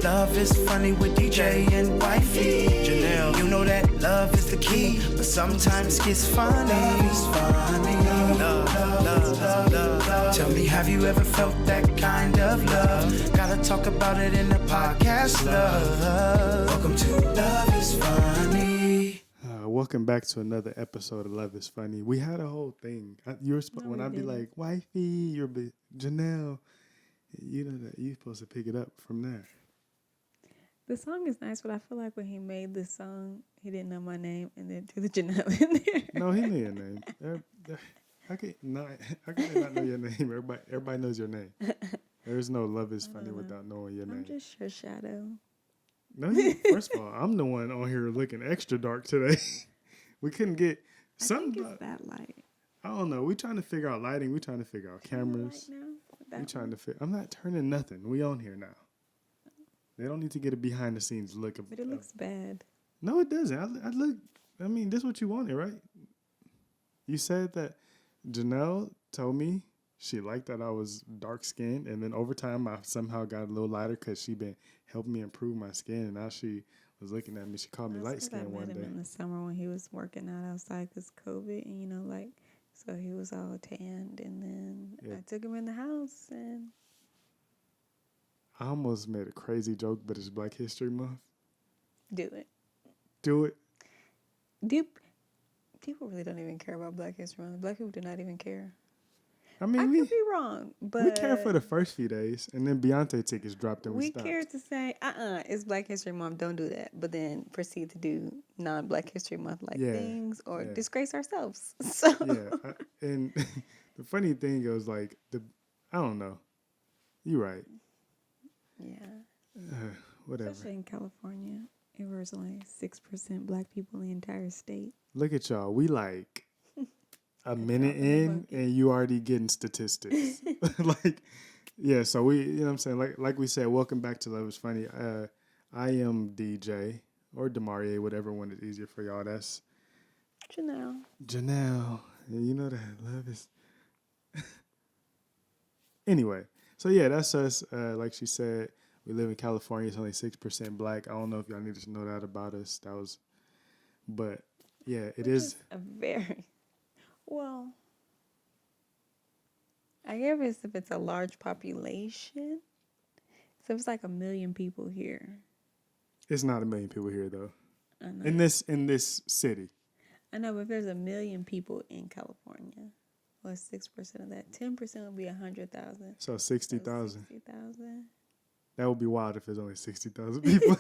Love is funny with DJ and wifey. Janelle, you know that love is the key, but sometimes gets funny. Tell me, have you ever felt that kind of love? Gotta talk about it in the podcast, love. Welcome to Love is Funny. Welcome back to another episode of Love is Funny. We had a whole thing. When I'd be like, wifey, you're Janelle, you know that you're supposed to pick it up from there. The song is nice, but I feel like when he made this song, he didn't know my name and then threw the Janelle in there. No, he knew your name. How can they not know your name? Everybody knows your name. There's no Love is Funny without knowing your name. I'm just your shadow. No, first of all, I'm the one on here looking extra dark today. We couldn't get something. I think it's that light. I don't know. We trying to figure out lighting. We trying to figure out cameras. We trying to I'm not turning nothing. We on here now. They don't need to get a behind the scenes look. But it looks bad. No, it doesn't. I mean, this is what you wanted, right? You said that Janelle told me she liked that I was dark skinned, and then over time I somehow got a little lighter because she been helping me improve my skin, and now she was looking at me. She called me light skinned one day. I met him in the summer when he was working out outside because COVID, and so he was all tanned, and then I took him in the house, and I almost made a crazy joke, but it's Black History Month. Do it. People really don't even care about Black History Month. Black people do not even care. I mean, I could be wrong, but we care for the first few days, and then Beyonce tickets dropped, and we stopped. We care to say, it's Black History Month, don't do that, but then proceed to do non-Black History Month things or disgrace ourselves. So and the funny thing is, I don't know. You're right. Yeah. Whatever. Especially in California, it was only 6% Black people in the entire state. Look at y'all. We a minute in and you already getting statistics. So we, you know what I'm saying? Like we said, welcome back to Love is Funny. I am DJ or Demarie, whatever one is easier for y'all. That's Janelle. And you know that love is. Anyway, so that's us. Like she said, we live in California. It's only 6% Black. I don't know if y'all need to know that about us. But it is a very. Well, I guess if it's a large population, so if it's like 1 million people here. It's not 1 million people here though. I know. In this city. I know, but if there's 1 million people in California, what's 6% of that? 10% would be 100,000. So 60,000. 60,000. That would be wild if there's only 60,000 people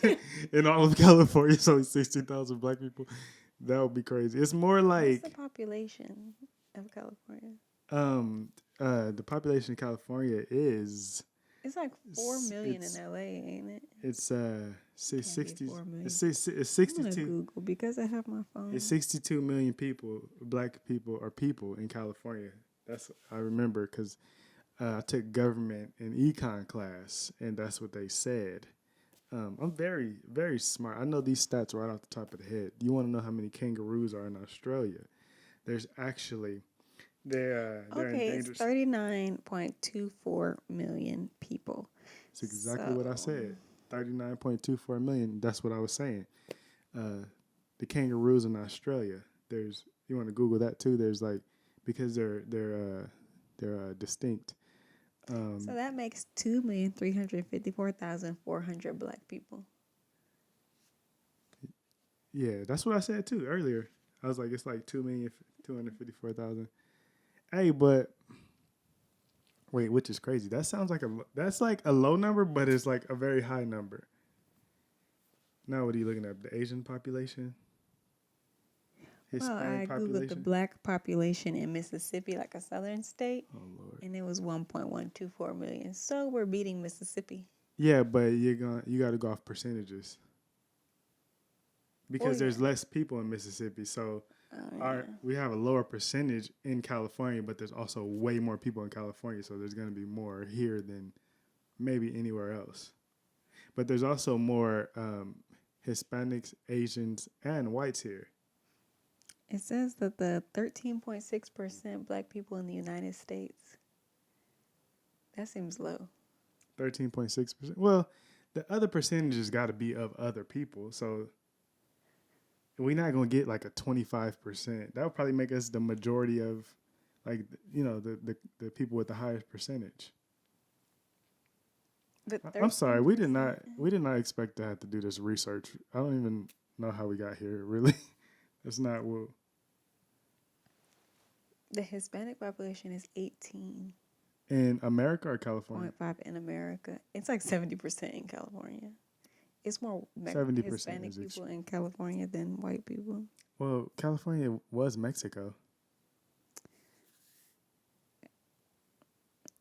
in all of California. It's only 60,000 Black people. That would be crazy. It's more like... What's the population of California? The population of California is... It's like 4 million in LA, ain't it? It's 60. It's 62. I'm gonna Google because I have my phone. It's 62 million people, Black people in California. That's I remember because I took government and econ class, and that's what they said. I'm very, very smart. I know these stats right off the top of the head. You want to know how many kangaroos are in Australia? There's actually, they're endangered. It's 39.24 million people. That's exactly what I said. 39.24 million. That's what I was saying. The kangaroos in Australia. You want to Google that too? There's because they're distinct. So that makes 2,354,400 Black people. Yeah, that's what I said too earlier. I was like, it's like 2,254,000. Hey, but wait, which is crazy. That sounds like that's like a low number, but it's like a very high number. Now, what are you looking at? The Asian population? Hispanic population? Googled the Black population in Mississippi, like a southern state. Oh, Lord. And it was 1.124 million. So we're beating Mississippi. Yeah, but you got to go off percentages. Because there's less people in Mississippi. So we have a lower percentage in California, but there's also way more people in California. So there's going to be more here than maybe anywhere else. But there's also more Hispanics, Asians, and whites here. It says that the 13.6% Black people in the United States, that seems low. 13.6%. Well, the other percentages got to be of other people. So we're not going to get like a 25%. That would probably make us the majority of, like, you know, the people with the highest percentage. But I'm sorry, we did 13%. not expect to have to do this research. I don't even know how we got here, really. That's not what. The Hispanic population is 18.5 In America or California? in America. It's like 70% in California. It's more 70% Hispanic is people in California than white people. Well, California was Mexico.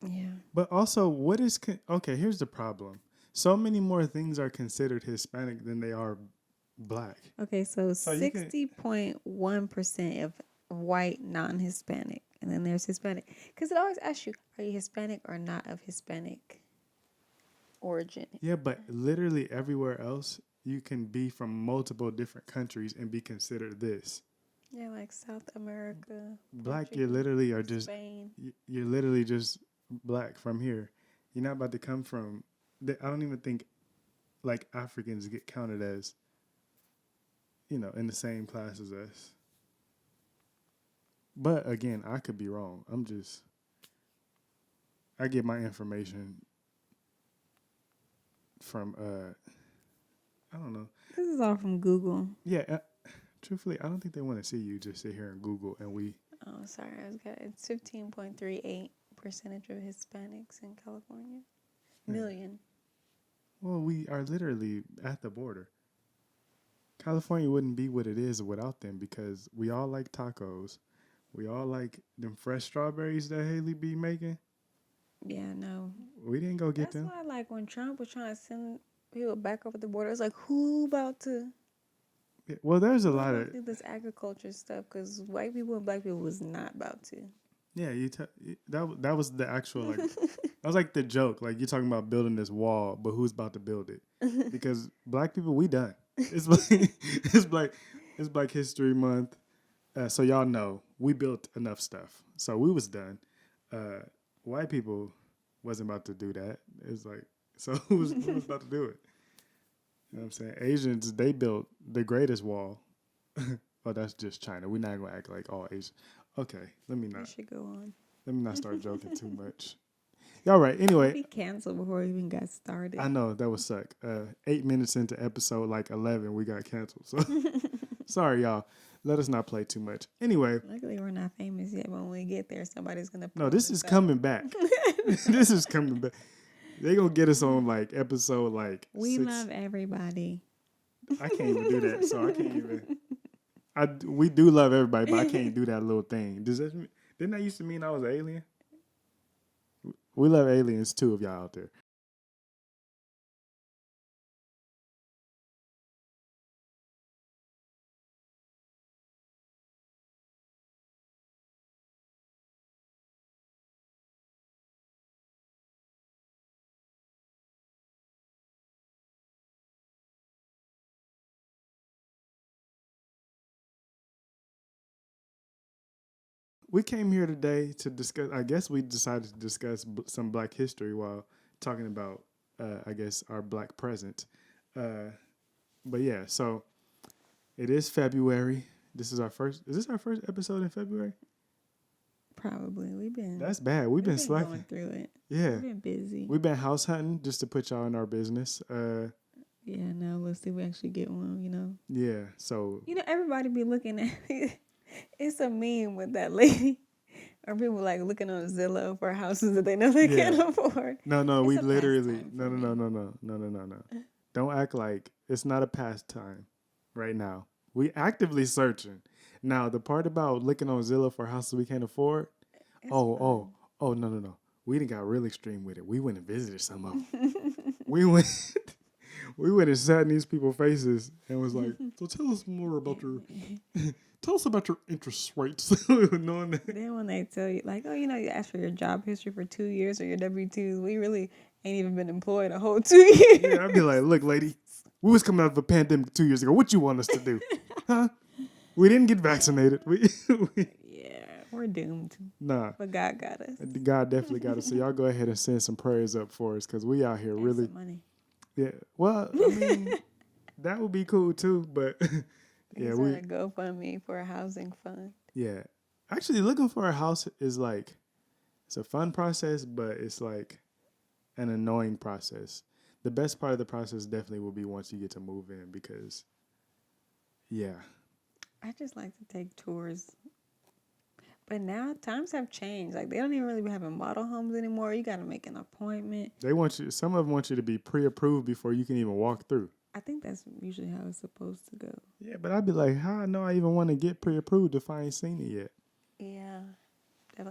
Yeah. But also, what is... okay, here's the problem. So many more things are considered Hispanic than they are black. Okay, so you can- 60.1% of white non-Hispanic. And then there's Hispanic. Because it always asks you, are you Hispanic or not of Hispanic origin? Yeah, but literally everywhere else, you can be from multiple different countries and be considered this. Yeah, like South America. Black, you Portugal, literally are just... Spain. you're literally just black from here. You're not about to come from... I don't even think, like, Africans get counted as, you know, in the same class as us. But, again, I could be wrong. I get my information from, I don't know. This is all from Google. Yeah, truthfully, I don't think they want to see you just sit here and Google and we... Oh, sorry. It's 15.38% of Hispanics in California. Million. Well, we are literally at the border. California wouldn't be what it is without them because we all like tacos. We all like them fresh strawberries that Haley be making. Yeah, no. We didn't go get That's them. why, like, when Trump was trying to send people back over the border, it's like, who about to Yeah, well, there's a lot of... do this agriculture stuff? Because white people and black people was not about to. Yeah, that was the actual, like... that was like the joke. Like, you're talking about building this wall, but who's about to build it? Because black people, we done. It's Black History Month. So y'all know, we built enough stuff. So we was done. White people wasn't about to do that. It's like, so who was about to do it? You know what I'm saying? Asians, they built the greatest wall. Oh, that's just China. We're not going to act like all Asians. Okay, let me We should go on. not start joking too much. Y'all right. Anyway. We canceled before we even got started. I know, that would suck. 8 minutes into episode like 11, we got canceled. So sorry, y'all. Let us not play too much. Anyway. Luckily, we're not famous yet. When we get there, somebody's going to... No, this is coming back. This is coming back. They going to get us on like episode like We 6. love everybody. I can't even do that. So I can't even. We do love everybody, but I can't do that little thing. Didn't that used to mean I was an alien? We love aliens too, if y'all out there. We came here today to discuss, I guess we decided to discuss some Black history while talking about, I guess, our Black present. But yeah, so it is February. Is this our first episode in February? Probably. That's bad. We've been slacking. Going through it. Yeah. We've been busy. We've been house hunting just to put y'all in our business. Yeah, no, let's see if we actually get one, you know. Yeah, so. You know, everybody be looking at it. It's a meme with that lady. Or people like looking on Zillow for houses that they know they can't afford. No, we literally, pastime no. Don't act like it's not a pastime right now. We actively searching. Now, the part about looking on Zillow for houses we can't afford, no. We done got real extreme with it. We went and visited some of them. we went and sat in these people's faces and was like, so tell us more about tell us about your interest rates. Knowing that. Then when they tell you, like, oh, you know, you asked for your job history for 2 years or your W-2s, we really ain't even been employed a whole 2 years. Yeah, I'd be like, look, lady, we was coming out of a pandemic 2 years ago. What you want us to do? Huh? We didn't get vaccinated. Yeah. We're doomed. Nah, But God got us. God definitely got us. So y'all go ahead and send some prayers up for us because we out here And really. some money. Yeah. Well, I mean, that would be cool too. But yeah, He's trying to GoFundMe for a housing fund. yeah. Actually, looking for a house is like it's a fun process, but it's like an annoying process. The best part of the process definitely will be once you get to move in because, yeah. I just like to take tours. But now times have changed. Like they don't even really be having model homes anymore. You got to make an appointment. They want you. Some of them want you to be pre-approved before you can even walk through. I think that's usually how it's supposed to go. Yeah, but I'd be like, how I know I even want to get pre-approved if I ain't seen it yet? Yeah.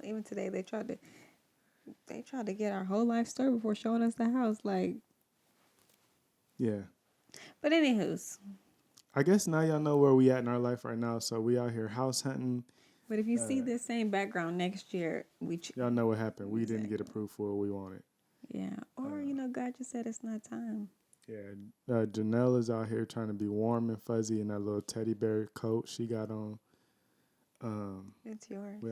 Even today they tried to get our whole life story before showing us the house. Like, yeah. but anywho's. I guess now y'all know where we at in our life right now. So we out here house hunting. But if you see this same background next year, y'all know what happened. We didn't get approved for what we wanted. Yeah. Or, God just said it's not time. Yeah. Janelle is out here trying to be warm and fuzzy in that little teddy bear coat she got on. It's yours.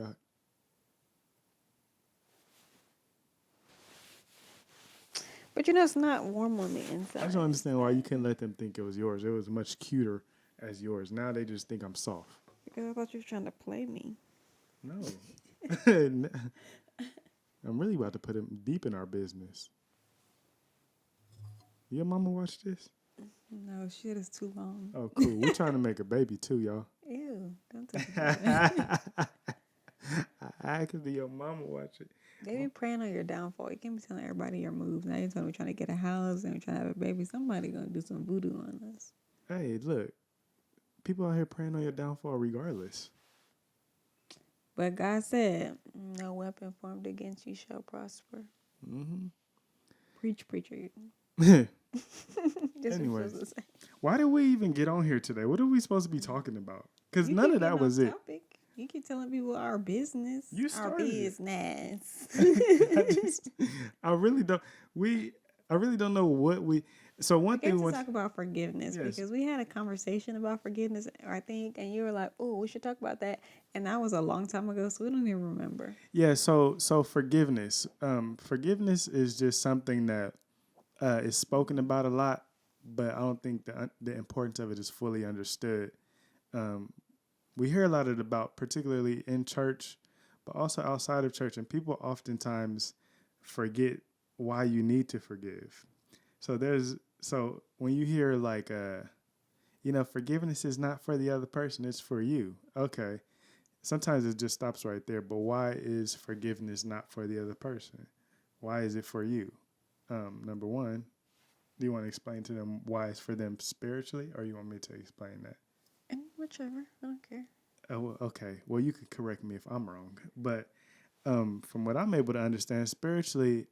But it's not warm on the inside. I just don't understand why you couldn't let them think it was yours. It was much cuter as yours. Now they just think I'm soft. Because I thought you were trying to play me. No. I'm really about to put him deep in our business. Your mama watch this? No, shit is too long. Oh, cool. We're trying to make a baby too, y'all. Ew, don't touch it. Actually, your mama watch it. They be praying on your downfall. You can't be telling everybody your moves. Now you're telling me trying to get a house and we're trying to have a baby. Somebody gonna do some voodoo on us. Hey, look. People out here praying on your downfall regardless. But God said, no weapon formed against you shall prosper. Mm-hmm. Preach, preacher. Anyway, why did we even get on here today? What are we supposed to be talking about? Because none of that was it. You keep telling people our business. You started our business. I really don't know what we. So one thing to talk about forgiveness because we had a conversation about forgiveness, I think, and you were like, "Oh, we should talk about that," and that was a long time ago, so we don't even remember. Yeah. So forgiveness. Forgiveness is just something that is spoken about a lot, but I don't think the importance of it is fully understood. We hear a lot about, particularly in church, but also outside of church, and people oftentimes forget why you need to forgive. So when you hear like, forgiveness is not for the other person, it's for you. Okay. Sometimes it just stops right there. But why is forgiveness not for the other person? Why is it for you? Number one, do you want to explain to them why it's for them spiritually, or you want me to explain that? Whichever. I don't care. Oh, well, okay. Well, you could correct me if I'm wrong. But from what I'm able to understand, spiritually,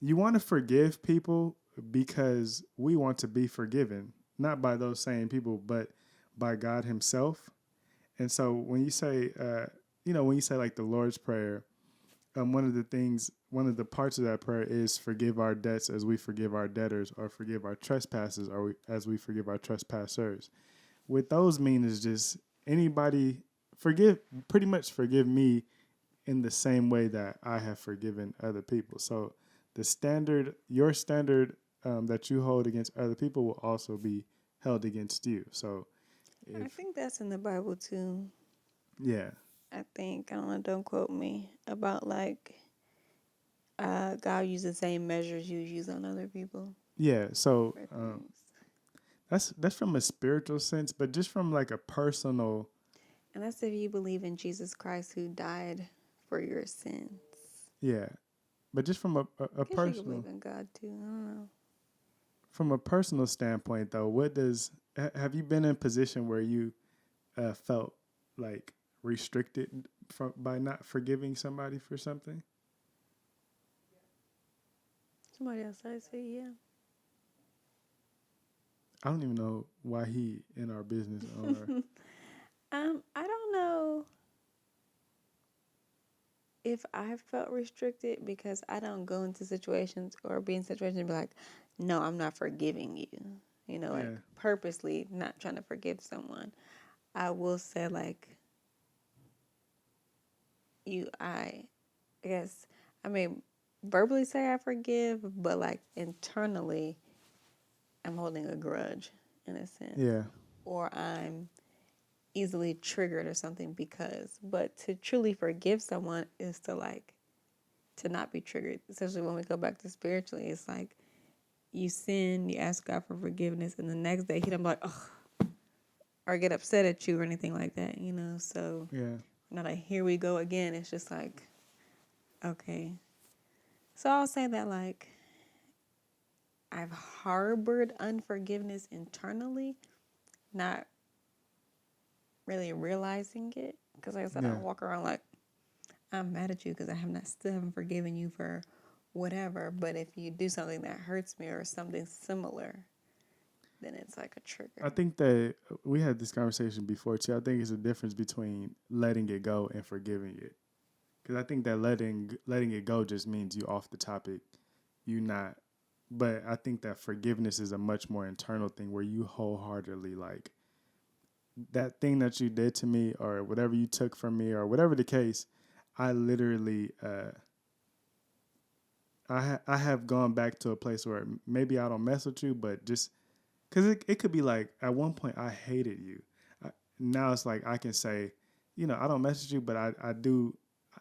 you want to forgive people because we want to be forgiven, not by those same people, but by God himself. And so when you say, like the Lord's Prayer, one of the parts of that prayer is forgive our debts as we forgive our debtors, or forgive our trespasses as we forgive our trespassers. What those mean is just anybody pretty much forgive me in the same way that I have forgiven other people. So your standard that you hold against other people will also be held against you. So I think that's in the Bible too. Yeah. I think, I don't know, don't quote me, about like God uses the same measures you use on other people. Yeah, so that's from a spiritual sense, but just from like a personal. And that's if you believe in Jesus Christ who died for your sins. Yeah, but just from a personal. You believe in God too. I don't know. From a personal standpoint, though, have you been in a position where you felt like restricted by not forgiving somebody for something? Somebody else, I say, yeah. I don't even know why he in our business owner. I don't know if I felt restricted because I don't go into situations or be in situations and be like, no, I'm not forgiving you. Like purposely not trying to forgive someone. I will say like, I guess, I mean, verbally say I forgive, but like internally, I'm holding a grudge in a sense. Yeah. Or I'm easily triggered or something because, but to truly forgive someone is to like, to not be triggered. Especially when we go back to spiritually, it's like you sin, you ask God for forgiveness, and the next day he don't be like, ugh, or get upset at you or anything like that, you know? So, Yeah. not like, here we go again. It's just like, okay. So I'll say that like, I've harbored unforgiveness internally, not really realizing it. Because like I said, I Yeah. walk around like, I'm mad at you because I have not still haven't forgiven you for whatever. But if you do something that hurts me or something similar, then it's like a trigger. I think that we had this conversation before too. I think it's a difference between letting it go and forgiving it. Because I think that letting it go just means you off the topic, you not. But I think that forgiveness is a much more internal thing where you wholeheartedly like that thing that you did to me or whatever you took from me or whatever the case. I literally, I have gone back to a place where maybe I don't mess with you, but just because it could be like at one point I hated you. Now it's like I can say, I don't mess with you, but I do.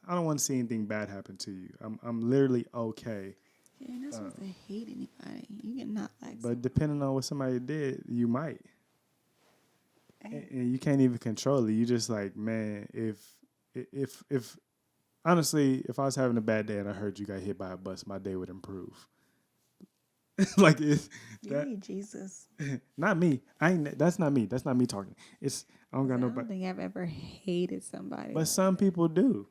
I don't want to see anything bad happen to you. I'm literally okay. Yeah, you're not supposed to hate anybody. You can not like But depending on what somebody did, you might. And you can't even control it. You just like, man, if honestly, if I was having a bad day and I heard you got hit by a bus, my day would improve. Like it's you need Jesus. not me. That's not me. That's not me talking. It's I don't got I don't nobody. think I've ever hated somebody. But like some that. people do.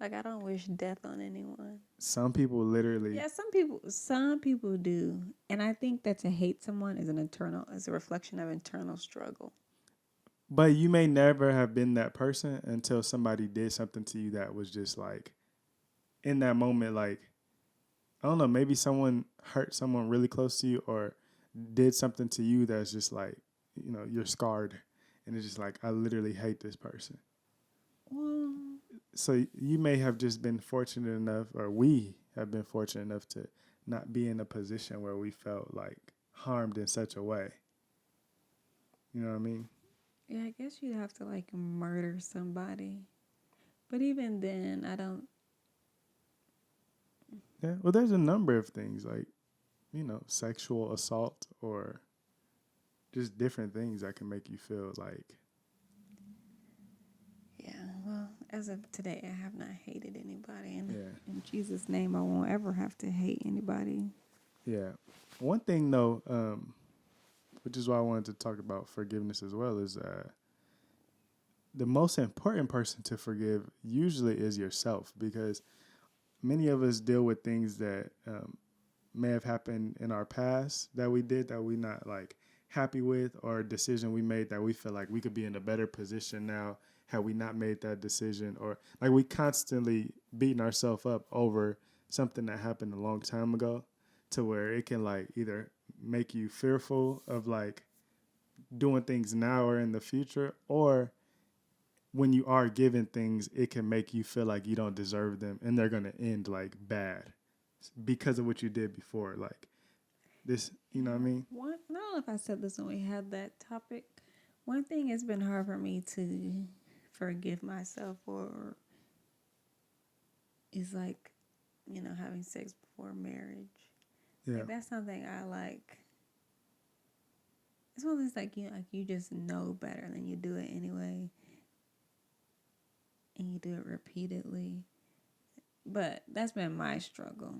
Like I don't wish death on anyone. Some people literally. Yeah, some people do. And I think that to hate someone is a reflection of internal struggle. But you may never have been that person until somebody did something to you that was just like, in that moment, like, I don't know, maybe someone hurt someone really close to you or did something to you that's just like, you're scarred. And it's just like, I literally hate this person. Well, So you may have just been fortunate enough, or we have been fortunate enough to not be in a position where we felt like harmed in such a way. You know what I mean? yeah, I guess you'd have to like murder somebody. But even then, I don't. Yeah. Well, there's a number of things like, sexual assault or just different things that can make you feel like. Yeah, well, as of today, I have not hated anybody. And Yeah. in Jesus' name, I won't ever have to hate anybody. Yeah. One thing though, which is why I wanted to talk about forgiveness as well, is the most important person to forgive usually is yourself, because many of us deal with things that may have happened in our past that we did that we not like happy with, or a decision we made that we feel like we could be in a better position now had we not made that decision, or like we constantly beating ourselves up over something that happened a long time ago, to where it can like either make you fearful of like doing things now or in the future, or when you are given things, it can make you feel like you don't deserve them and they're going to end like bad because of what you did before. Like this, you know what I mean? I don't know if I said this when we had that topic. One thing it's been hard for me to forgive myself for is like, having sex before marriage. Yeah. Like, that's something I like. It's one of those like you just know better and then you do it anyway. And you do it repeatedly. But that's been my struggle.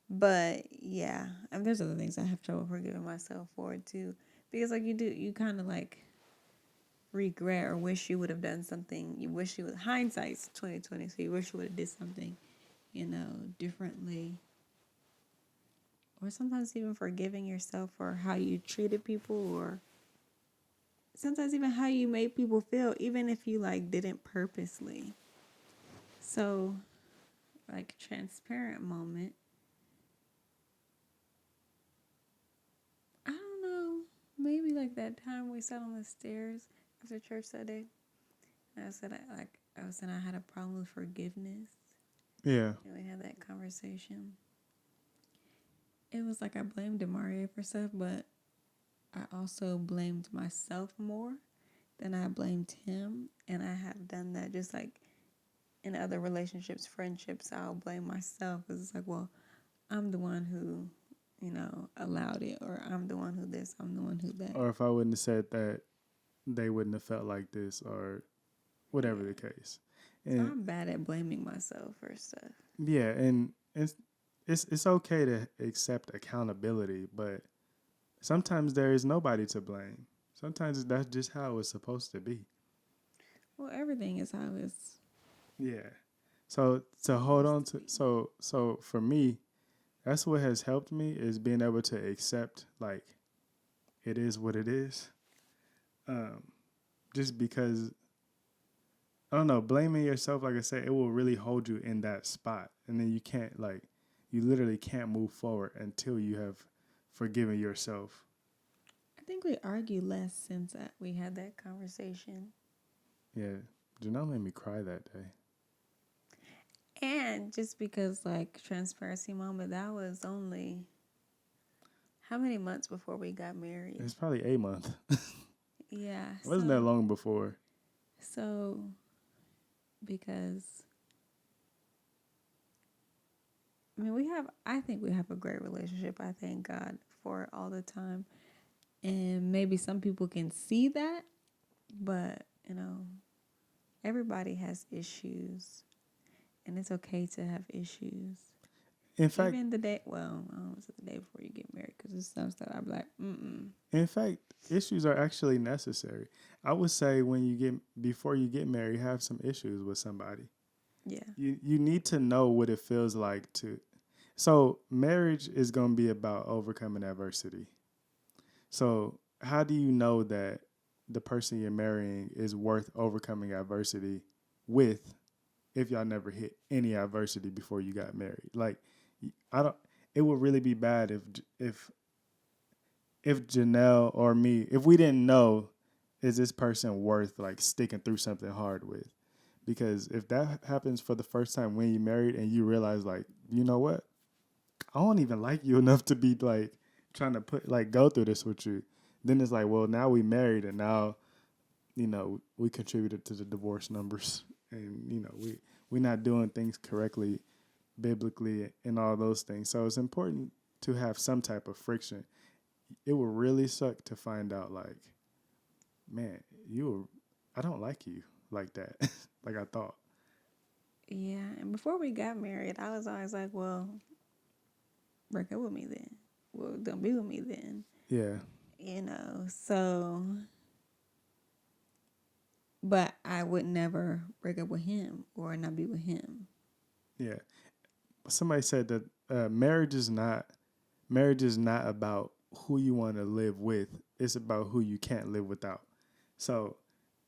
But yeah, there's other things I have trouble forgiving myself for too. Because like you kind of like regret or wish you would have done something. You wish you would, hindsight's 2020, so you wish you would have did something, differently. Or sometimes even forgiving yourself for how you treated people, or sometimes even how you made people feel, even if you like didn't purposely. So, like transparent moment. I don't know. Maybe like that time we sat on the stairs after church that day. And I said I was saying I had a problem with forgiveness. Yeah. And we had that conversation. It was like I blamed Demario for stuff, but I also blamed myself more than I blamed him. And I have done that just like in other relationships, friendships, I'll blame myself. Because it's like, well, I'm the one who, allowed it. Or I'm the one who this, I'm the one who that. Or if I wouldn't have said that, they wouldn't have felt like this, or whatever the case. So And I'm bad at blaming myself for stuff. yeah, and it's okay to accept accountability, but sometimes there is nobody to blame. Sometimes that's just how it's supposed to be. Well, everything is how it's. Yeah. So to hold on to so for me, that's what has helped me is being able to accept like it is what it is. Just because I don't know, blaming yourself, like I said, it will really hold you in that spot. And then you literally can't move forward until you have forgiven yourself. I think we argue less since we had that conversation. Yeah. Janelle made me cry that day. And just because, like, transparency moment, that was only how many months before we got married? It's probably a month. Yeah. It wasn't that long before. So, because, I think we have a great relationship. I thank God for it all the time. And maybe some people can see that, but, everybody has issues. And it's okay to have issues. In fact, even the day, I don't know, it's the day before you get married, because there's some stuff I'm like, in fact, issues are actually necessary. I would say before you get married, have some issues with somebody. Yeah. You need to know what it feels like to. So marriage is going to be about overcoming adversity. So how do you know that the person you're marrying is worth overcoming adversity with if y'all never hit any adversity before you got married? Like, it would really be bad if Janelle or me, if we didn't know, is this person worth like sticking through something hard with? Because if that happens for the first time when you're married and you realize like, you know what? I don't even like you enough to be like trying to go through this with you. Then it's like, well, now we married and now, we contributed to the divorce numbers and, we're not doing things correctly, biblically and all those things. So it's important to have some type of friction. It would really suck to find out like, man, I don't like you like that, like I thought. Yeah, and before we got married, I was always like, well, break up with me then. Well, don't be with me then. Yeah. So, but I would never break up with him or not be with him. Yeah. Somebody said that marriage is not about who you want to live with. It's about who you can't live without. So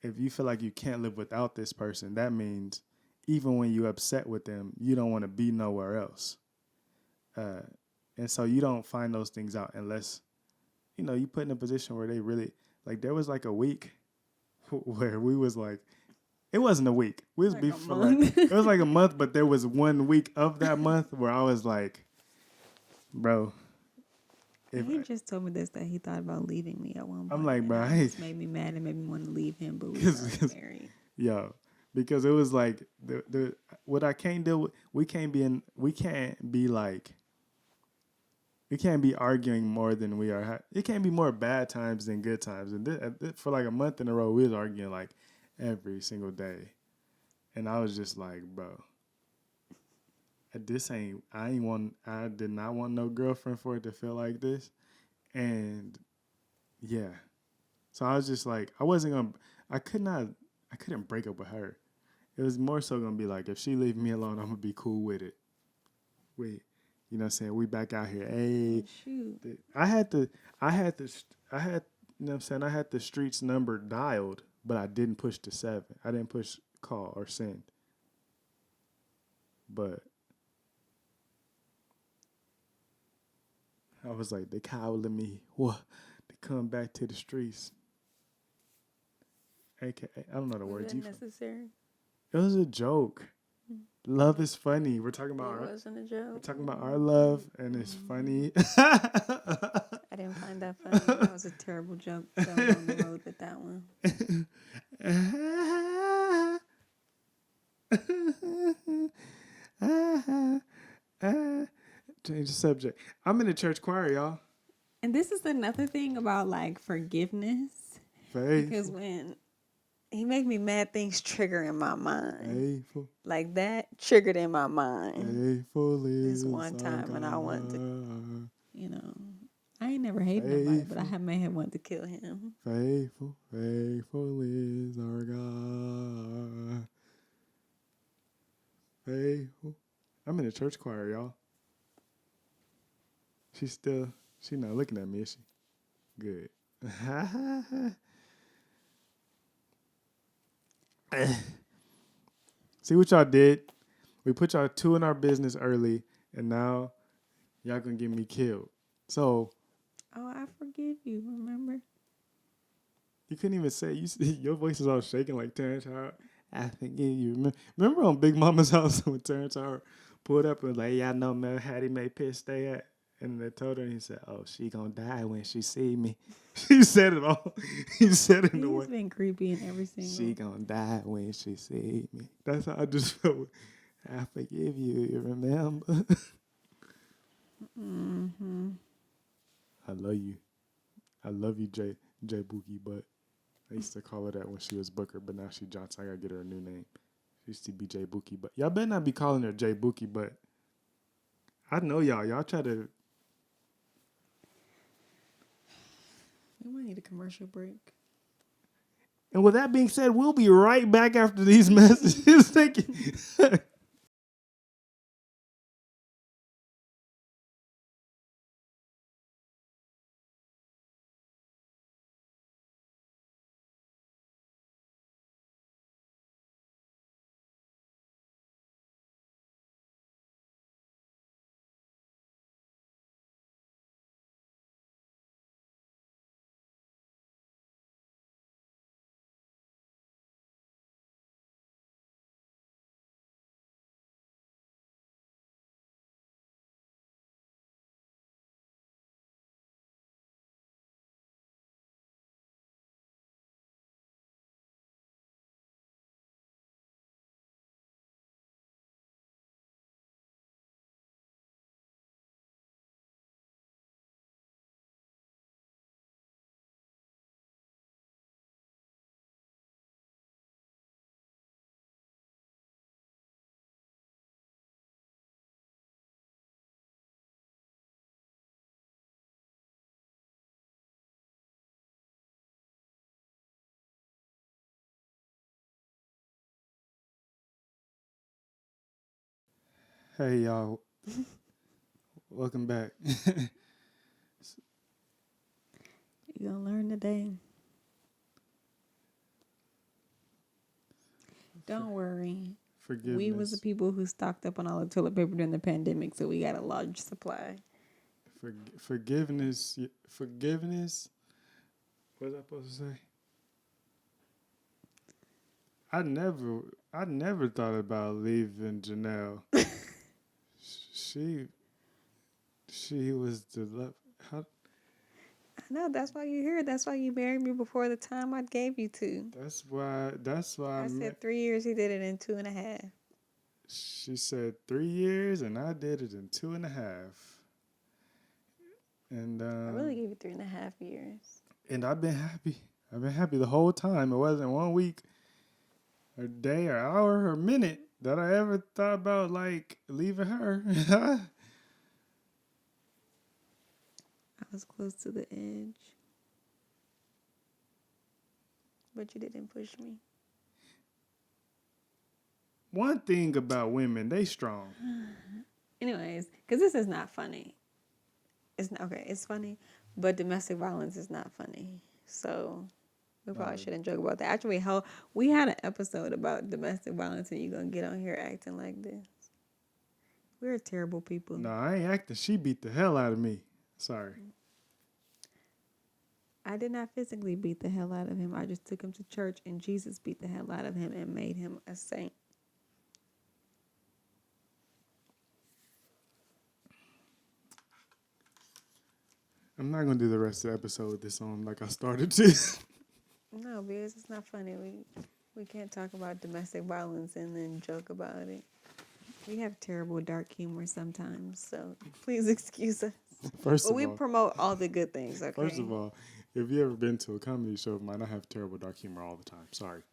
if you feel like you can't live without this person, that means even when you're upset with them, you don't want to be nowhere else. And so you don't find those things out unless, you put in a position where they really, like there was like a week where we was like, it wasn't a week. We was it was like a month, but there was 1 week of that month where I was like, bro. He just told me that he thought about leaving me at one point. I'm like, bro, it made me mad and made me want to leave him, but we were married. Yo, because it was like what I can't deal with. We can't be arguing more than we are. It can't be more bad times than good times. And for like a month in a row, we was arguing like every single day, and I was just like, bro. I did not want no girlfriend for it to feel like this. And yeah. So I was just like, I couldn't break up with her. It was more so going to be like, if she leave me alone, I'm going to be cool with it. Wait, you know what I'm saying? We back out here. Hey, shoot. I had you know what I'm saying? I had the streets number dialed, but I didn't push the 7. I didn't push call or send. But I was like, they calling me. What? They come back to the streets. AKA, I don't know the words. Was that necessary? It was a joke. Love is funny. We're talking about It wasn't a we're joke. talking about our love, and it's funny. I didn't find that funny. That was a terrible joke. Don't go on the road with that one. Change the subject. I'm in the church choir, y'all. And this is another thing about like forgiveness. Because Faithful, when he make me mad, things trigger in my mind. faithful, Like that triggered in my mind. faithful is This one time our when I wanted to, God. you know, I ain't never hated nobody, but I may have wanted to kill him. Faithful, faithful is our God. Faithful. I'm in the church choir, y'all. She not looking at me, is she? Good. See what y'all did? We put y'all two in our business early, and now y'all gonna get me killed. So Oh, I forgive you, remember? you couldn't even say your voice is all shaking like Terrence Howard. I forgive you. Remember on Big Mama's house when Terrence Howard pulled up and was like, "Y'all know Mel Hattie made Pitt stay at," and they told her, and he said, "Oh, she gonna die when she see me." He said it all. He said it in the way. He's been creepy in every single. She gonna die when she see me. That's how I just felt. I forgive you. You remember? Mm-hmm. I love you. I love you, J Bookie. But I used to call her that when she was Booker, but now she Johnson. I gotta get her a new name. She used to be J Bookie, but y'all better not be calling her J Bookie. But I know y'all. Y'all try to. We might need a commercial break. And with that being said, we'll be right back after these messages. Thank you. Hey y'all, welcome back. You gonna learn today. Don't worry. Forgiveness. We was the people who stocked up on all the toilet paper during the pandemic, so we got a large supply. Forgiveness. Forgiveness. What was I supposed to say? I never thought about leaving Janelle. She was the love. How? I know, that's why you're here. That's why you married me before the time I gave you to. That's why. I said 3 years, he did it in 2.5. She said 3 years, and I did it in 2.5. And I really gave you 3.5 years. And I've been happy. I've been happy the whole time. It wasn't 1 week, or day, or hour, or minute that I ever thought about like leaving her. I was close to the edge. But you didn't push me. One thing about women, they strong. Anyways, because this is not funny. It's not, okay, it's funny, but domestic violence is not funny. So we probably shouldn't joke about that. Actually, we had an episode about domestic violence, and you're going to get on here acting like this. We're terrible people. No, I ain't acting. She beat the hell out of me. Sorry. I did not physically beat the hell out of him. I just took him to church, and Jesus beat the hell out of him and made him a saint. I'm not gonna do the rest of the episode with this on like I started to. No, because it's not funny. We can't talk about domestic violence and then joke about it. We have terrible dark humor sometimes, so please excuse us. First But of we all, promote all the good things, okay? first of all, if you ever been to a comedy show, it might not have terrible dark humor all the time. Sorry.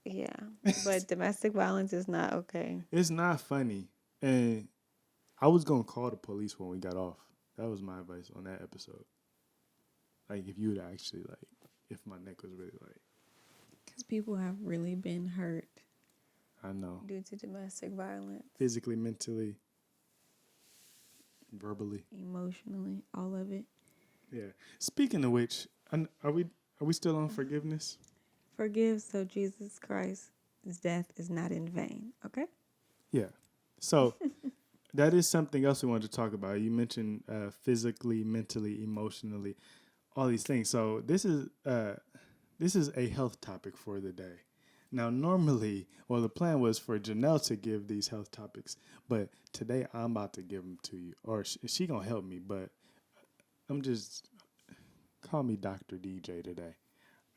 Yeah, but domestic violence is not okay. It's not funny. And I was gonna call the police when we got off. That was my advice on that episode. Like if you would actually like if my neck was really like Because people have really been hurt I know. due to domestic violence, Physically, mentally, verbally. emotionally, all of it. Yeah. Speaking of which, are we still on forgiveness? Forgive so Jesus Christ's death is not in vain, okay? Yeah. So that is something else we wanted to talk about. You mentioned physically, mentally, emotionally, all these things. So this is a health topic for the day. Now, normally, well, the plan was for Janelle to give these health topics, but today I'm about to give them to you, or she gonna help me. But I'm just call me Dr. DJ today.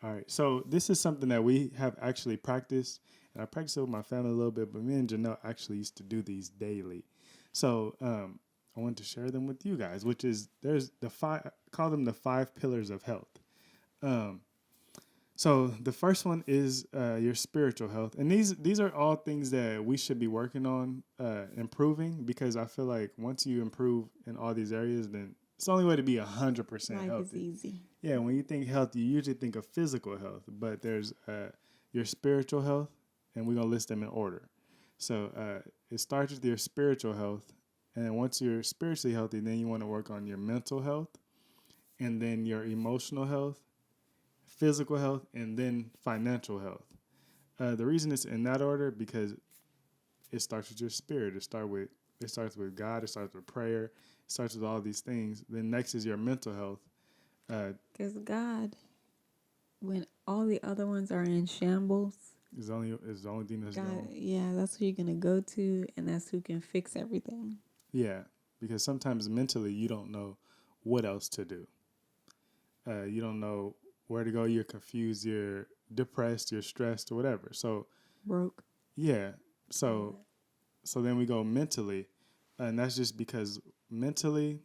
All right. So this is something that we have actually practiced, and I practiced it with my family a little bit, but me and Janelle actually used to do these daily. So I want to share them with you guys, which is there's the call them the 5 pillars of health. So the first one is your spiritual health, and these are all things that we should be working on improving, because I feel like once you improve in all these areas, then it's the only way to be 100% Life healthy. is easy. Yeah, when you think health, you usually think of physical health, but there's your spiritual health, and we're gonna list them in order. So it starts with your spiritual health, and once you're spiritually healthy, then you want to work on your mental health, and then your emotional health, physical health, and then financial health. The reason it's in that order because it starts with your spirit. It starts with God. It starts with prayer. It starts with all these things. Then next is your mental health. Because God, when all the other ones are in shambles, Is the only thing that's God, going. yeah, that's who you're going to go to, and that's who can fix everything. Yeah, because sometimes mentally you don't know what else to do. You don't know where to go. You're confused. You're depressed. You're stressed or whatever. So Broke. yeah. So then we go mentally, and that's just because mentally,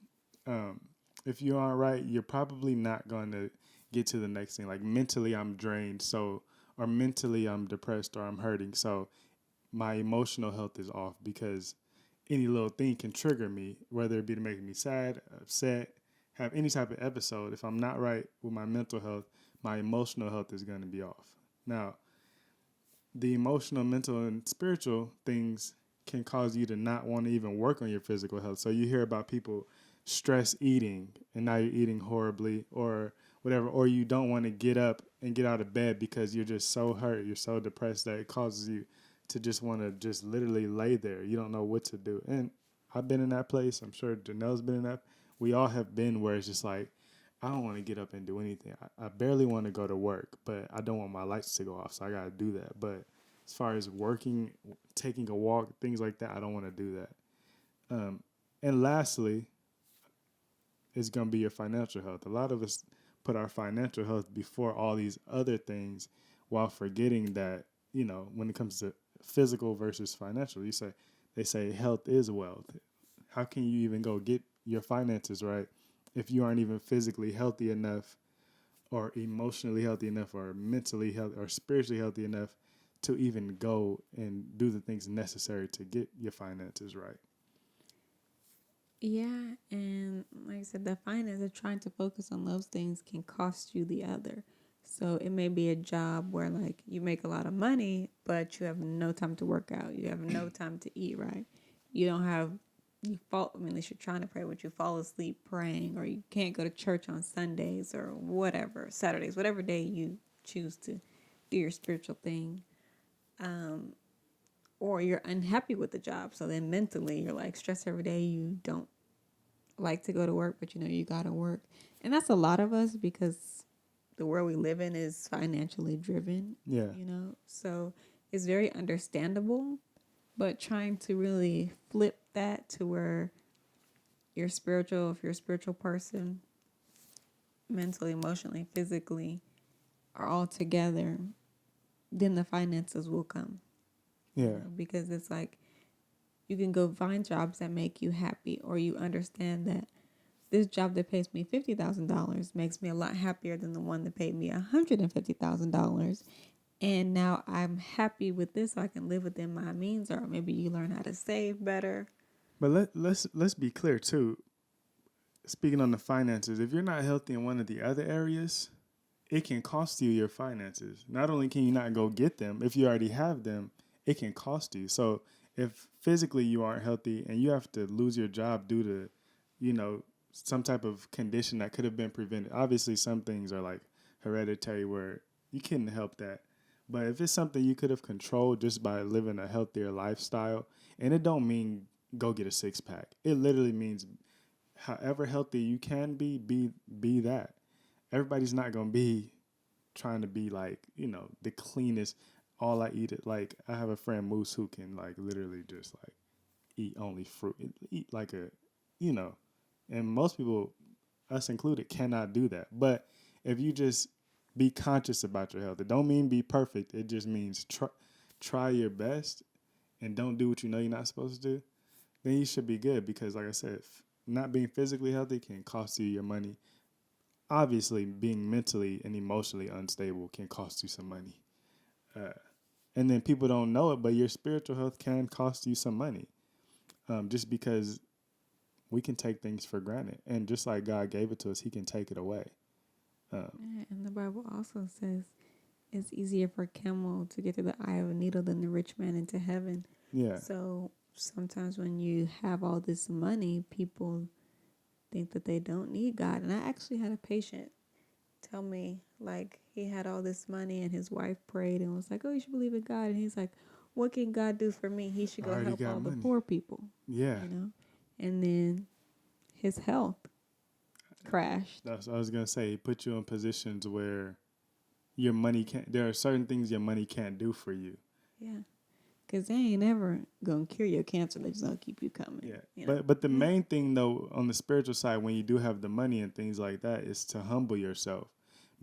if you aren't right, you're probably not going to get to the next thing. Like mentally, I'm drained. Or mentally, I'm depressed or I'm hurting. So my emotional health is off because any little thing can trigger me, whether it be to make me sad, upset, have any type of episode. If I'm not right with my mental health, my emotional health is going to be off. Now, the emotional, mental, and spiritual things can cause you to not want to even work on your physical health. So you hear about people stress eating, and now you're eating horribly or whatever, or you don't want to get up and get out of bed because you're just so hurt, you're so depressed that it causes you to just want to just literally lay there. You don't know what to do. And I've been in that place. I'm sure Janelle's been in that. We all have been where it's just like, I don't want to get up and do anything. I barely want to go to work, but I don't want my lights to go off, so I got to do that. But as far as working, taking a walk, things like that, I don't want to do that. And lastly, it's going to be your financial health. A lot of us put our financial health before all these other things while forgetting that, when it comes to physical versus financial, they say health is wealth. How can you even go get your finances right if you aren't even physically healthy enough or emotionally healthy enough or mentally healthy or spiritually healthy enough to even go and do the things necessary to get your finances right? Yeah, and like I said, the finance of trying to focus on those things can cost you the other. So it may be a job where like you make a lot of money, but you have no time to work out. You have no time to eat right. You don't have unless you're trying to pray, but you fall asleep praying, or you can't go to church on Sundays or whatever, Saturdays, whatever day you choose to do your spiritual thing. Or you're unhappy with the job. So then mentally you're like stressed every day. You don't like to go to work, but you got to work. And that's a lot of us because the world we live in is financially driven. Yeah. So it's very understandable, but trying to really flip that to where if you're a spiritual person, mentally, emotionally, physically are all together, then the finances will come. Yeah. Because it's like you can go find jobs that make you happy, or you understand that this job that pays me $50,000 makes me a lot happier than the one that paid me $150,000. And now I'm happy with this, so I can live within my means, or maybe you learn how to save better. But let's be clear too. Speaking on the finances, if you're not healthy in one of the other areas, it can cost you your finances. Not only can you not go get them, if you already have them, it can cost you. So if physically you aren't healthy and you have to lose your job due to, some type of condition that could have been prevented. Obviously, some things are like hereditary where you couldn't help that. But if it's something you could have controlled just by living a healthier lifestyle, and it don't mean go get a six pack. It literally means however healthy you can be that. Everybody's not gonna be trying to be like, the cleanest. All I eat it like I have a friend Moose who can like literally just like eat only fruit, eat like and most people, us included, cannot do that. But if you just be conscious about your health, it don't mean be perfect. It just means try your best and don't do what you know you're not supposed to do. Then you should be good because, like I said, not being physically healthy can cost you your money. Obviously, being mentally and emotionally unstable can cost you some money. And then people don't know it, but your spiritual health can cost you some money. Just because we can take things for granted. And just like God gave it to us, he can take it away. And the Bible also says it's easier for a camel to get to the eye of a needle than the rich man into heaven. Yeah. So sometimes when you have all this money, people think that they don't need God. And I actually had a patient tell me, like, he had all this money and his wife prayed and was like, oh, you should believe in God. And he's like, what can God do for me? He should go help all the poor people. Yeah. And then his health crashed. That's what I was going to say. He put you in positions where your money there are certain things your money can't do for you. Yeah. Because they ain't ever going to cure your cancer. They're just going to keep you coming. Yeah. But the main thing, though, on the spiritual side, when you do have the money and things like that, is to humble yourself.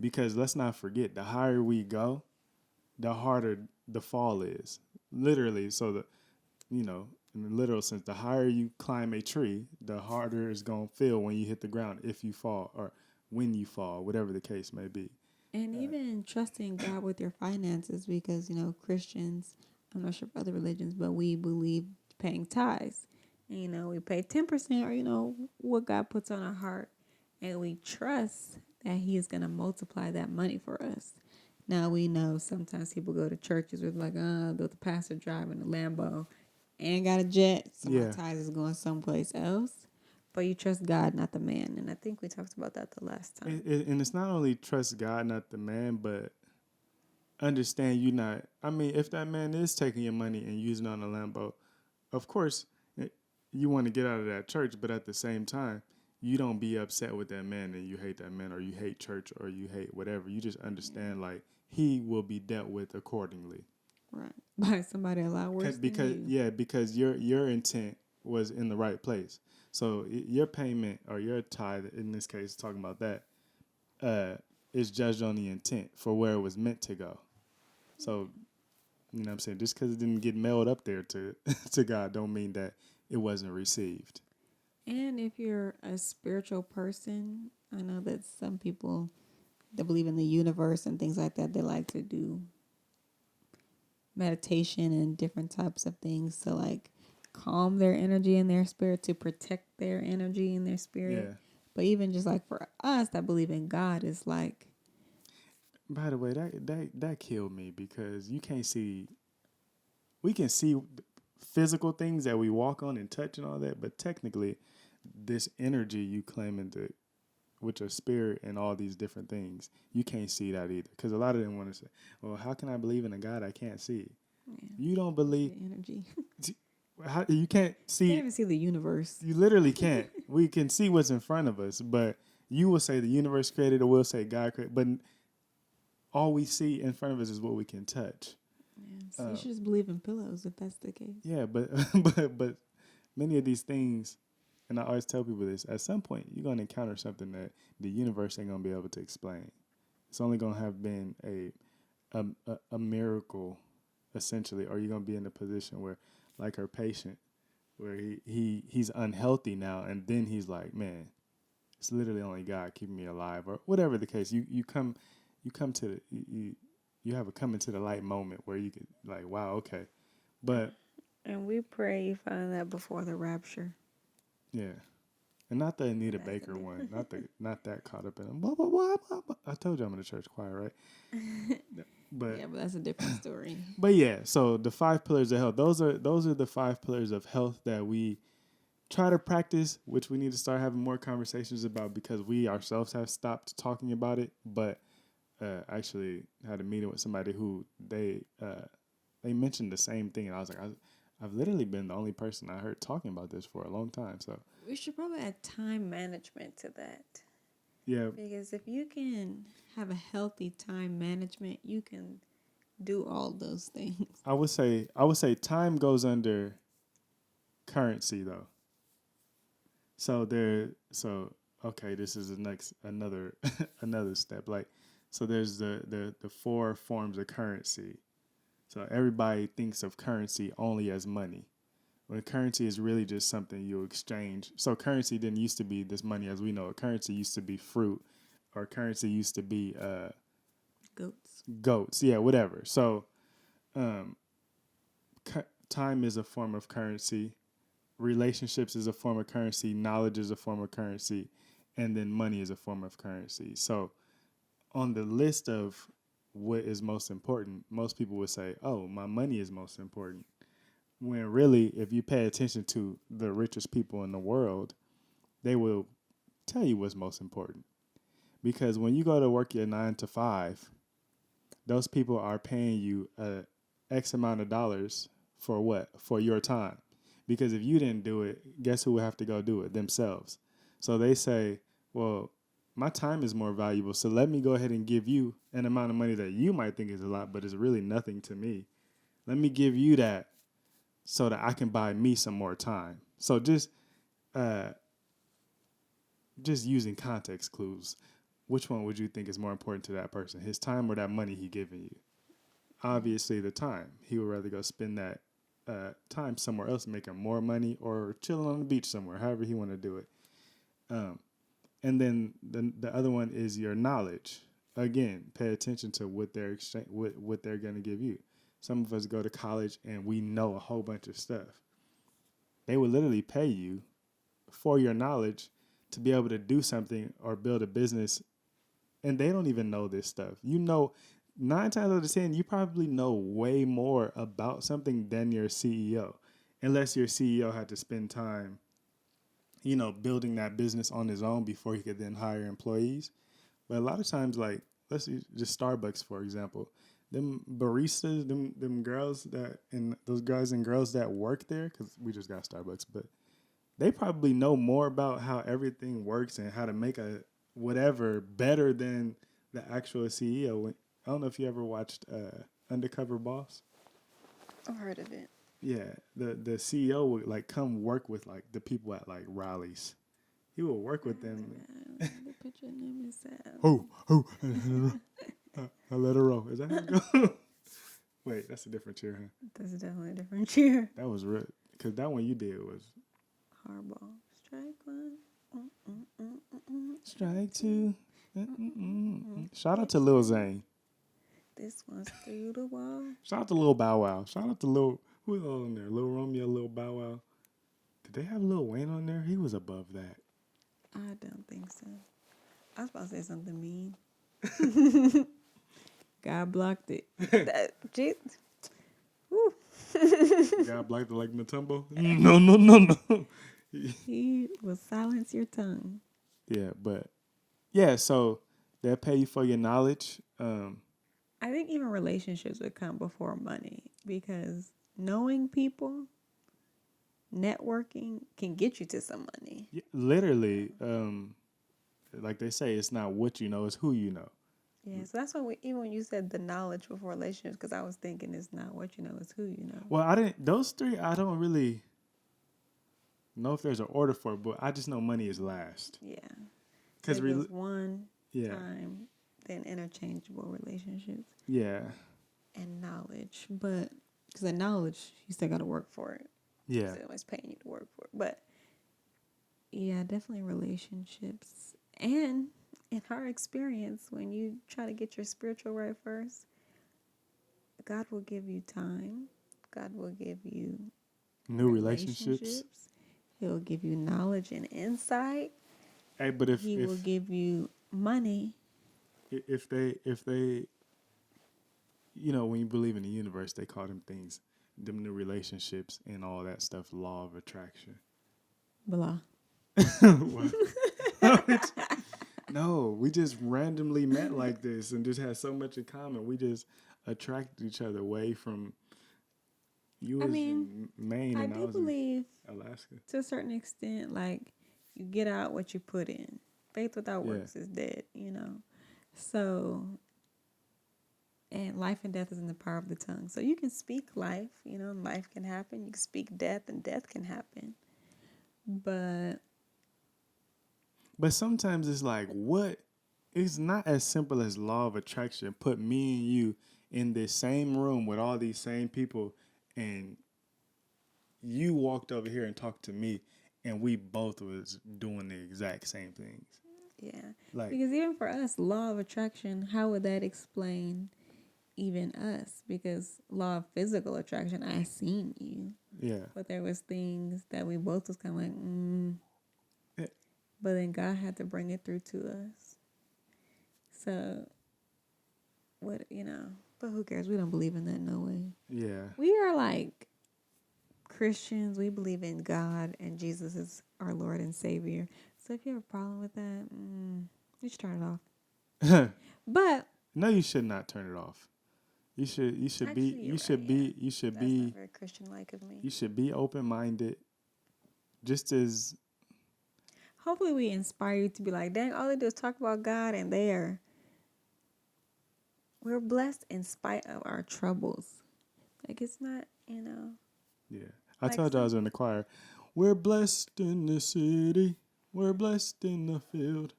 Because let's not forget, the higher we go, the harder the fall is. Literally. So, in the literal sense, the higher you climb a tree, the harder it's going to feel when you hit the ground if you fall or when you fall, whatever the case may be. And even trusting God with your finances because, Christians, I'm not sure for other religions, but we believe paying tithes. And, we pay 10% or, what God puts on our heart. And we trust that he is going to multiply that money for us. Now, we know sometimes people go to churches with like, the pastor driving a Lambo and got a jet. So my tithes is going someplace else. But you trust God, not the man. And I think we talked about that the last time. And it's not only trust God, not the man, but understand if that man is taking your money and using it on a Lambo, of course, you want to get out of that church, but at the same time, you don't be upset with that man and you hate that man or you hate church or you hate whatever. You just understand like he will be dealt with accordingly. Right. By somebody a lot worse than you. Yeah, because your intent was in the right place. So your payment or your tithe, in this case, talking about that, is judged on the intent for where it was meant to go. So, you know what I'm saying? Just because it didn't get mailed up there to God don't mean that it wasn't received. And if you're a spiritual person, I know that some people that believe in the universe and things like that, they like to do meditation and different types of things to like calm their energy and their spirit, to protect their energy and their spirit. Yeah. But even just like for us that believe in God, is like. By the way, that killed me because you can't see. We can see physical things that we walk on and touch and all that, but technically, this energy you claim into with your spirit and all these different things, you can't see that either. Because a lot of them want to say, well, how can I believe in a God I can't see? Yeah. You don't believe. The energy. You can't see. You can't even see the universe. You literally can't. We can see what's in front of us, but you will say the universe created, or we'll say God created. But all we see in front of us is what we can touch. Yeah, so you should just believe in pillows if that's the case. Yeah, but many of these things and I always tell people this, at some point you're going to encounter something that the universe ain't going to be able to explain. It's only going to have been a miracle, essentially, or you're going to be in a position where, like her patient, where he's unhealthy now, and then he's like, man, it's literally only God keeping me alive, or whatever the case. You come to you have a come into the light moment where you can like, wow, okay, but And we pray you find that before the rapture. yeah, and not the Anita That's Baker the one, not that caught up in them. Blah, blah, blah, blah, blah. I told you I'm in the church choir, right? But Yeah, but that's a different story. but yeah, so the 5 pillars of health. Those are the 5 pillars of health that we try to practice, which we need to start having more conversations about because we ourselves have stopped talking about it. But actually had a meeting with somebody who they mentioned the same thing, and I was like, I've literally been the only person I heard talking about this for a long time. So We should probably add time management to that. yeah, Because if you can have a healthy time management, you can do all those things. I would say time goes under currency though. So okay, this is another another step. Like, so there's the 4 forms of currency. So everybody thinks of currency only as money, when currency is really just something you exchange. So currency didn't used to be this money as we know it. Currency used to be fruit, or currency used to be goats. Yeah, whatever. So time is a form of currency. Relationships is a form of currency. Knowledge is a form of currency. And then money is a form of currency. So on the list of what is most important, most people would say, oh, my money is most important. When really, if you pay attention to the richest people in the world, they will tell you what's most important. Because when you go to work your 9 to 5, those people are paying you X amount of dollars for what? For your time. Because if you didn't do it, guess who would have to go do it? Themselves. So they say, well, my time is more valuable, so let me go ahead and give you an amount of money that you might think is a lot, but is really nothing to me. Let me give you that so that I can buy me some more time. So just using context clues, which one would you think is more important to that person, his time or that money he giving you? Obviously the time. He would rather go spend that time somewhere else making more money or chilling on the beach somewhere, however he want to do it. And then the other one is your knowledge. Again, pay attention to what they're what they're going to give you. Some of us go to college and we know a whole bunch of stuff. They would literally pay you for your knowledge to be able to do something or build a business, and they don't even know this stuff. 9 times out of 10, you probably know way more about something than your CEO, unless your CEO had to spend time, building that business on his own before he could then hire employees. But a lot of times, like, let's use just Starbucks, for example. Them baristas, them girls and those guys and girls that work there, because we just got Starbucks, but they probably know more about how everything works and how to make a whatever better than the actual CEO. I don't know if you ever watched Undercover Boss. I've heard of it. Yeah, the CEO would like come work with like the people at like rallies. He would work with them. The picture name is sad. I let her roll. Is that how it goes? Wait, that's a different cheer, huh? That's definitely a different cheer. That was real, because that one you did was Hardball. Strike one. strike two. Shout out to Lil Zane. This one's through the wall. Shout out to Lil Bow Wow. Shout out to who was all on there? Lil Romeo, Lil Bow Wow. Did they have Lil Wayne on there? He was above that. I don't think so. I was about to say something mean. God blocked it. Woo. God blocked it like Matumbo? No. He will silence your tongue. Yeah, but yeah, so they'll pay you for your knowledge. I think even relationships would come before money, because knowing people, networking can get you to some money. Yeah, literally, like they say, it's not what you know, it's who you know. Yeah, so that's why even when you said the knowledge before relationships, because I was thinking it's not what you know, it's who you know. Well, those 3, I don't really know if there's an order for it, but I just know money is last. Yeah. Because So it goes one yeah, time, then interchangeable relationships yeah, and knowledge. But because the knowledge, you still got to work for it. yeah. So it's paying you to work for it. But yeah, definitely relationships. And in our experience, when you try to get your spiritual right first, God will give you time. God will give you New relationships. He'll give you knowledge and insight. Hey, but He will give you money. if they, you know, when you believe in the universe, they call them things, them new relationships and all that stuff, law of attraction. Blah. No, we just randomly met like this and just had so much in common. We just attracted each other away from. You was in Maine I and I do was believe in Alaska. to a certain extent, like, you get out what you put in. Faith without works is dead, you know. So, and life and death is in the power of the tongue. So you can speak life, you know, and life can happen. You can speak death and death can happen. But sometimes it's like, what? It's not as simple as law of attraction. Put me and you in this same room with all these same people, and you walked over here and talked to me, and we both was doing the exact same things. yeah, Like, because even for us, law of attraction, how would that explain even us? Because law of physical attraction, I seen you. yeah. But there was things that we both was kind of like, Yeah. But then God had to bring it through to us. So, what, you know, but who cares? We don't believe in that, no way. Yeah. We are like Christians. We believe in God and Jesus is our Lord and Savior. So if you have a problem with that, you should turn it off. But No, you should not turn it off. You should Actually, be you're right, you should that's be not very Christian-like of me. you should be open-minded. Just as Hopefully we inspire you to be like, dang, all they do is talk about God and we're blessed in spite of our troubles. Like, it's not, you know. yeah. I Like told you I was in the choir. We're blessed in the city. We're blessed in the field.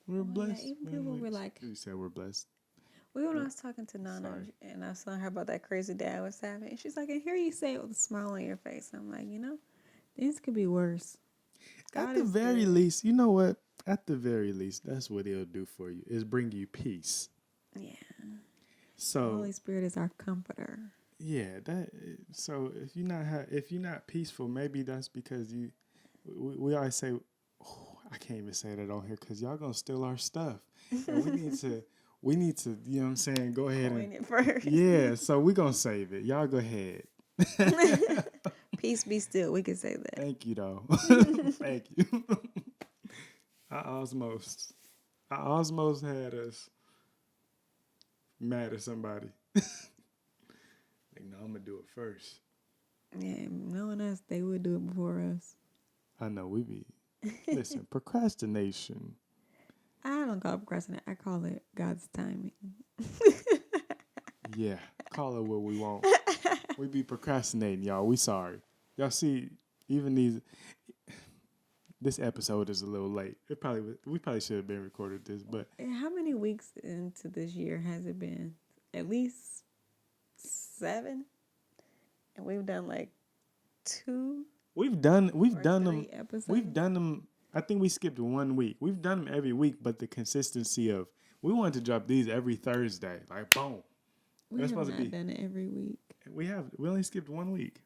We're Oh, yeah, blessed. even when people we- were like- You said we're blessed. When I was talking to Nana Sorry. and I was telling her about that crazy day I was having, and she's like, I hear you say it with a smile on your face. I'm like, you know, things could be worse. God At the is very good. least, you know what? At the very least, that's what He'll do for you, is bring you peace. Yeah. The So Holy Spirit is our comforter. yeah, so if you're not peaceful, maybe that's because we always say, I can't even say that on here because y'all gonna steal our stuff. And we need to, you know what I'm saying, go ahead Coin and it first. yeah, so we gonna save it. Y'all go ahead. Peace be still. We can say that. Thank you though. Thank you. Our osmos had us mad at somebody. Like, no, I'm gonna do it first. Yeah, knowing us, they would do it before us. I know we be listen, procrastination. I don't call it procrastinate. I call it God's timing. Yeah, call it what we want. We be procrastinating, y'all. We sorry. Y'all see, even this episode is a little late. We probably should have been recorded this, but How many weeks into this year has it been? At least 7, and we've done like 2. we've done or them. 3 episodes. We've done them. I think we skipped 1 week. We've done them every week, but the consistency of we wanted to drop these every Thursday, like boom. We That's have supposed not to be. done it every week. We only skipped 1 week.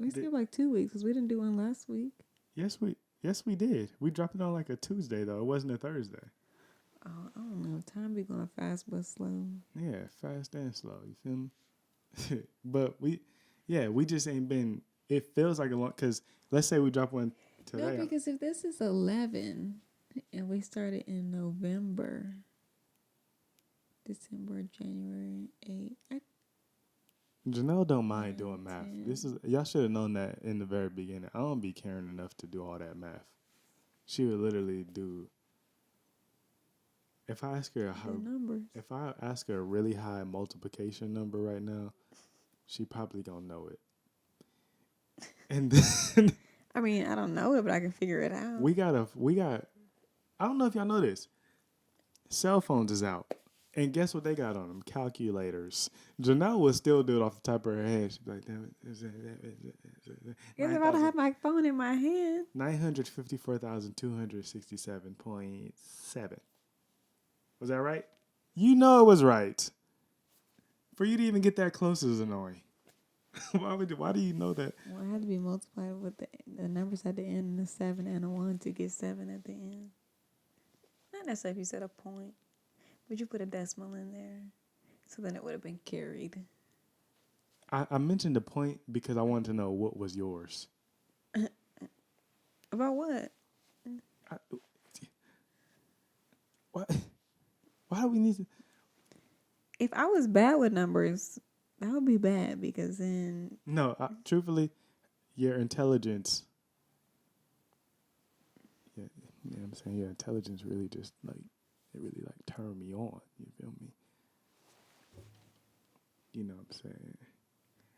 We skipped like 2 weeks because we didn't do one last week. Yes, we did. We dropped it on like a Tuesday though. It wasn't a Thursday. Oh, I don't know. Time be going fast but slow. Yeah, fast and slow. You feel me? But we just ain't been. It feels like a long. Cause let's say we drop one today. No, because if this is 11 and we started in November, December, January, 8. Janelle don't mind doing math. 10. Y'all should have known that in the very beginning. I don't be caring enough to do all that math. She would literally do. If I ask her The numbers. if I ask her a really high multiplication number right now, she probably gonna know it. And then I mean, I don't know it, but I can figure it out. We got. I don't know if y'all know this. Cell phones is out, and guess what they got on them? Calculators. Janelle would still do it off the top of her head. She'd be like, "Damn it!" Guess if I don't have my phone in my hand. 954,267.7. Was that right? You know it was right. For you to even get that close is annoying. Why do you know that? Well, it had to be multiplied with the numbers at the end, the 7 and a 1 to get 7 at the end. Not necessarily if you said a point, but you put a decimal in there, so then it would have been carried. I mentioned the point because I wanted to know what was yours. About what? Why do we need to? If I was bad with numbers, that would be bad because then... No, truthfully, your intelligence... Yeah, you know what I'm saying? Your intelligence really just, like, it really, like, turned me on. You feel me? You know what I'm saying?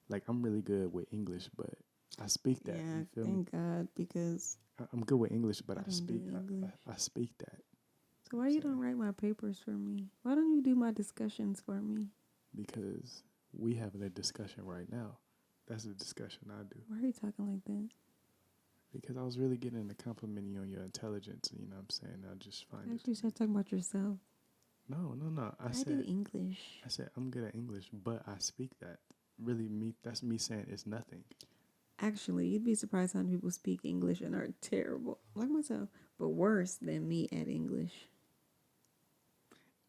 Like, I'm really good with English, but I speak that. Yeah, you feel thank me? God, because... I'm good with English, but I I don't speak do English. I speak that. So why you don't write my papers for me? Why don't you do my discussions for me? Because we have a discussion right now. That's a discussion I do. Why are you talking like that? Because I was really getting into complimenting you on your intelligence. You know what I'm saying? I just find it. Actually, start talking about yourself. No. I do English. I said I'm good at English, but I speak that. Really, that's me saying it's nothing. Actually, you'd be surprised how many people speak English and are terrible, like myself, but worse than me at English.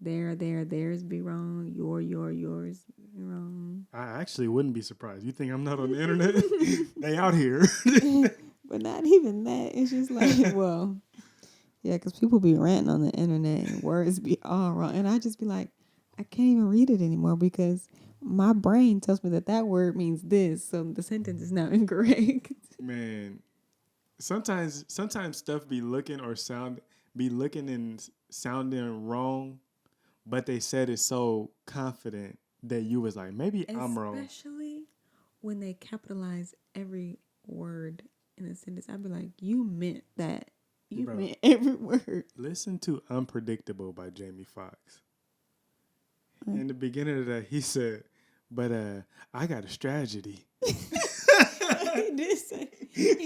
Theirs be wrong. Yours be wrong. I actually wouldn't be surprised. You think I'm not on the internet? They out here. But not even that. It's just like, well, yeah, because people be ranting on the internet and words be all wrong. And I just be like, I can't even read it anymore because my brain tells me that word means this. So the sentence is now incorrect. Man, sometimes stuff be looking and sounding wrong, but they said it so confident that you was like, maybe I'm wrong. Especially when they capitalize every word in a sentence. I'd be like, you meant that. You meant every word. Listen to Unpredictable by Jamie Foxx. In the beginning of that, he said, but I got a strategy. He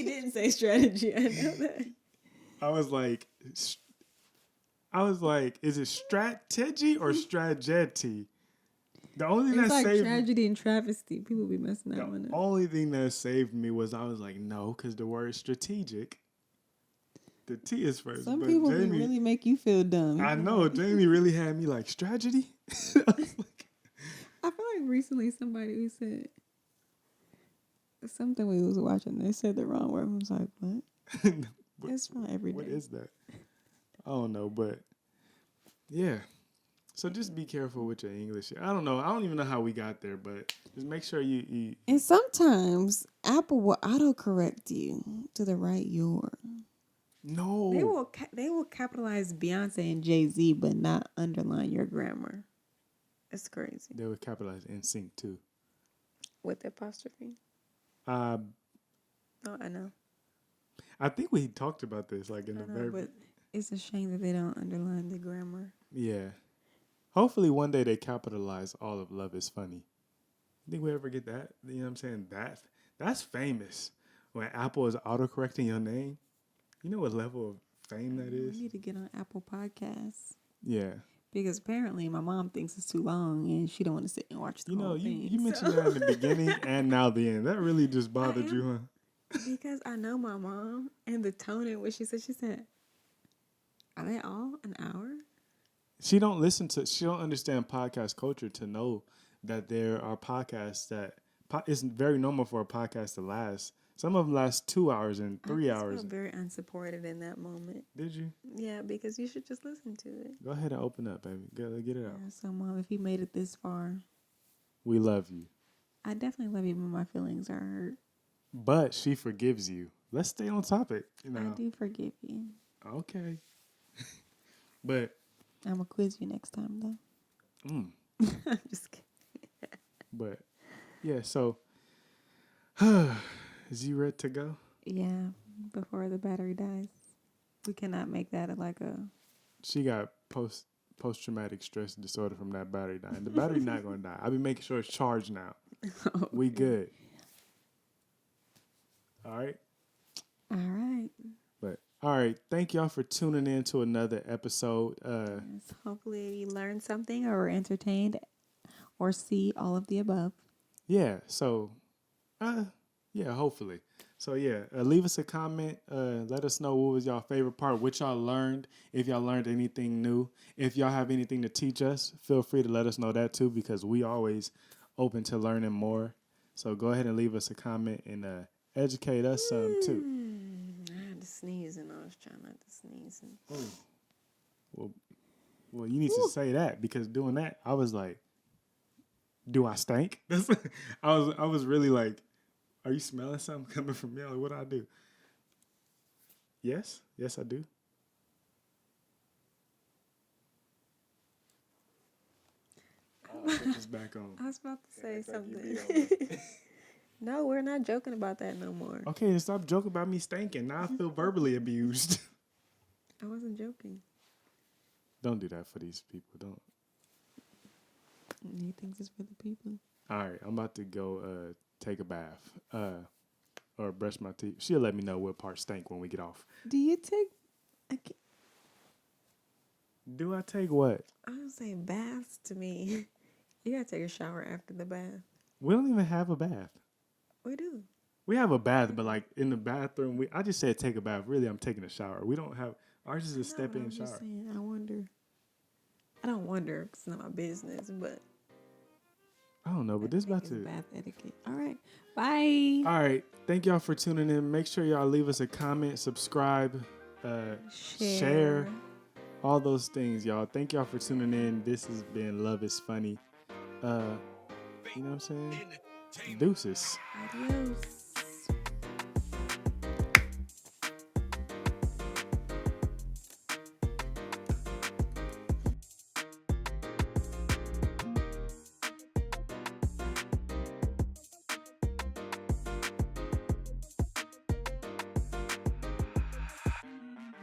didn't say strategy. I know that. I was like, is it strategy or strategy? The only thing It's that like saved tragedy and travesty. People be messing that one the up. only thing that saved me was I was like, no, because the word strategic, the T is first. Some but people Jamie, really make you feel dumb. I know Jamie really had me like strategy. I was like, I feel like recently somebody who said something we was watching, they said the wrong word. I was like, what? It's from every day. What is that? I don't know, but yeah. So just be careful with your English. I don't know. I don't even know how we got there, but just make sure you. And sometimes Apple will autocorrect you to the right your. No. They will capitalize Beyonce and Jay-Z, but not underline your grammar. It's crazy. They would capitalize NSYNC too. With the apostrophe. Oh, I know. I think we talked about this like in the very. But it's a shame that they don't underline the grammar. Yeah. Hopefully one day they capitalize all of Love Is Funny. Think we ever get that? You know what I'm saying? That's famous. When Apple is autocorrecting your name. You know what level of fame that is? I need to get on Apple Podcasts. Yeah. Because apparently my mom thinks it's too long and she don't want to sit and watch the whole thing. You mentioned that in the beginning and now the end. That really just bothered you, huh? Because I know my mom and the tone in which she said, are they all an hour? She don't understand podcast culture to know that there are podcasts that it's very normal for a podcast to last. Some of them last 2 hours and 3 hours. I felt very unsupported in that moment. Did you? Yeah, because you should just listen to it. Go ahead and open up, baby. Get it out. Yeah, so, Mom, if you made it this far, we love you. I definitely love you, but my feelings are hurt. But she forgives you. Let's stay on topic. I do forgive you. Okay. But I'm going to quiz you next time, though. I'm just kidding. But, yeah, so, is you ready to go? Yeah, before the battery dies. We cannot make that like a. She got post-traumatic stress disorder from that battery dying. The battery not gonna die. I've been making sure it's charged now. We good. All right. All right. But all right, thank y'all for tuning in to another episode. Yes, hopefully you learned something or were entertained or see all of the above. Yeah. So, yeah, hopefully. So yeah, leave us a comment. Let us know what was y'all favorite part, what y'all learned. If y'all learned anything new, if y'all have anything to teach us, feel free to let us know that too, because we always open to learning more. So go ahead and leave us a comment and educate us some too. I had to sneeze and I was trying not to sneeze. Well, you need to say that, because doing that, I was like, do I stink? I was really like, are you smelling something coming from me? Like, what do I do? Yes, I do. I'll put this back on. I was about to say something. No, we're not joking about that no more. Okay, then stop joking about me stinking. Now I feel verbally abused. I wasn't joking. Don't do that for these people. Don't. You think it's for the people? All right, I'm about to go take a bath or brush my teeth. She'll let me know what parts stink when we get off. Do you take... Do I take what? I don't say baths to me. You gotta take a shower after the bath. We don't even have a bath. We do. We have a bath, but like in the bathroom, I just said take a bath. Really, I'm taking a shower. We don't have, ours is a step-in shower. Just saying, I wonder. I don't wonder, because it's not my business, but... I don't know, but this about to... bath etiquette. All right. Bye. All right. Thank y'all for tuning in. Make sure y'all leave us a comment, subscribe, share, all those things, y'all. Thank y'all for tuning in. This has been Love is Funny. You know what I'm saying? Deuces. Adios.